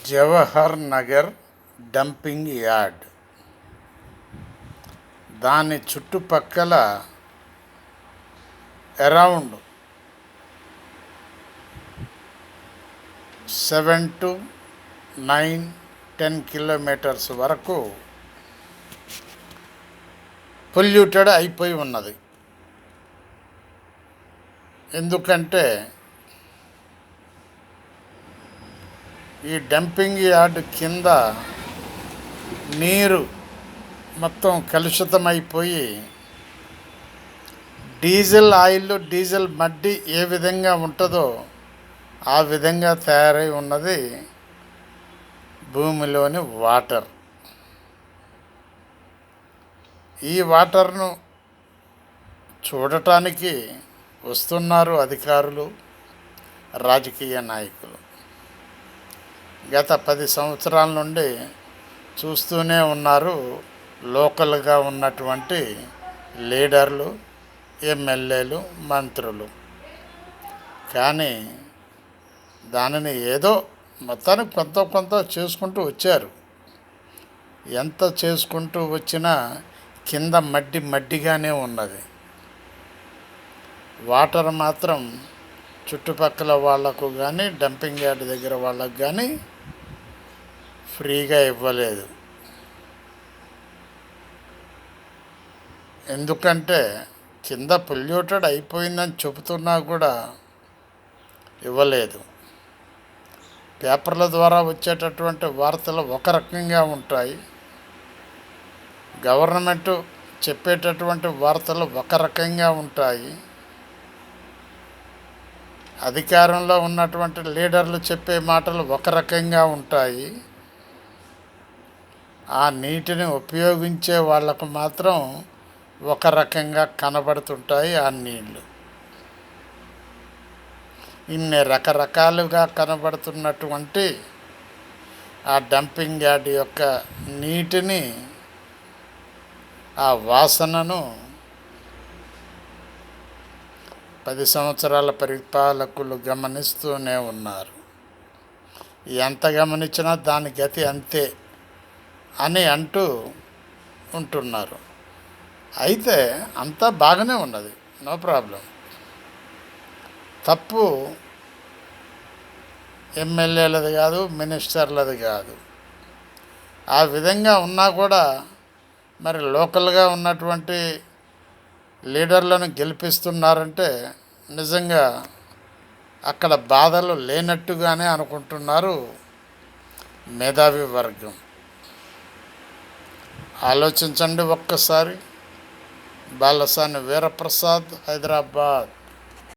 Jawahar Nagar dumping yard, దాని చుట్టుపక్కల around 7 to 9-10 kilometres వరకు పొల్యూటెడ్ అయిపోయి ఉన్నది. ఎందుకంటే ఈ డంపింగ్ యార్డ్ కింద నీరు మొత్తం కలుషితమైపోయి డీజిల్ ఆయిల్, డీజిల్ మడ్డి ఏ విధంగా ఉంటుందో ఆ విధంగా తయారై ఉన్నది భూమిలోని వాటర్. ఈ వాటర్ను చూడటానికి వస్తున్నారు అధికారులు, రాజకీయ నాయకులు. గత 10 సంవత్సరాల నుండి చూస్తూనే ఉన్నారు లోకల్గా ఉన్నటువంటి లీడర్లు, ఎమ్మెల్యేలు, మంత్రులు. కానీ దానిని ఏదో మొత్తానికి కొంత చేసుకుంటూ వచ్చారు. ఎంత చేసుకుంటూ వచ్చినా కింద మడ్డిగానే ఉన్నది. వాటర్ మాత్రం చుట్టుపక్కల వాళ్లకు కానీ, డంపింగ్ యార్డ్ దగ్గర వాళ్ళకు కానీ ఫ్రీగా ఇవ్వలేదు. ఎందుకంటే కింద పొల్యూటెడ్ అయిపోయిందని చెబుతున్నా కూడా ఇవ్వలేదు. పేపర్ల ద్వారా వచ్చేటటువంటి వార్తలు ఒక రకంగా ఉంటాయి, గవర్నమెంటు చెప్పేటటువంటి వార్తలు ఒక రకంగా ఉంటాయి, అధికారంలో ఉన్నటువంటి లీడర్లు చెప్పే మాటలు ఒక రకంగా ఉంటాయి. ఆ నీటిని ఉపయోగించే వాళ్లకు మాత్రం ఒక రకంగా కనబడుతుంటాయి ఆ నీళ్ళు. ఇన్ని రకరకాలుగా కనబడుతున్నటువంటి ఆ డంపింగ్ యార్డ్ యొక్క నీటిని, ఆ వాసనను 10 సంవత్సరాల పరిపాలకులు గమనిస్తూనే ఉన్నారు. ఎంత గమనించినా దాని గతి అంతే అని అంటూ ఉంటున్నారు. అయితే అంతా బాగానే ఉన్నది, నో ప్రాబ్లం. తప్పు ఎమ్మెల్యేలది కాదు, మినిస్టర్లది కాదు. ఆ విధంగా ఉన్నా కూడా మరి లోకల్గా ఉన్నటువంటి లీడర్లను గెలిపిస్తున్నారంటే నిజంగా అక్కడ బాధలు లేనట్టుగానే అనుకుంటున్నారు మేధావి వర్గం. ఆలోచించండి ఒక్కసారి. బాలసాని వీరప్రసాద్, హైదరాబాద్.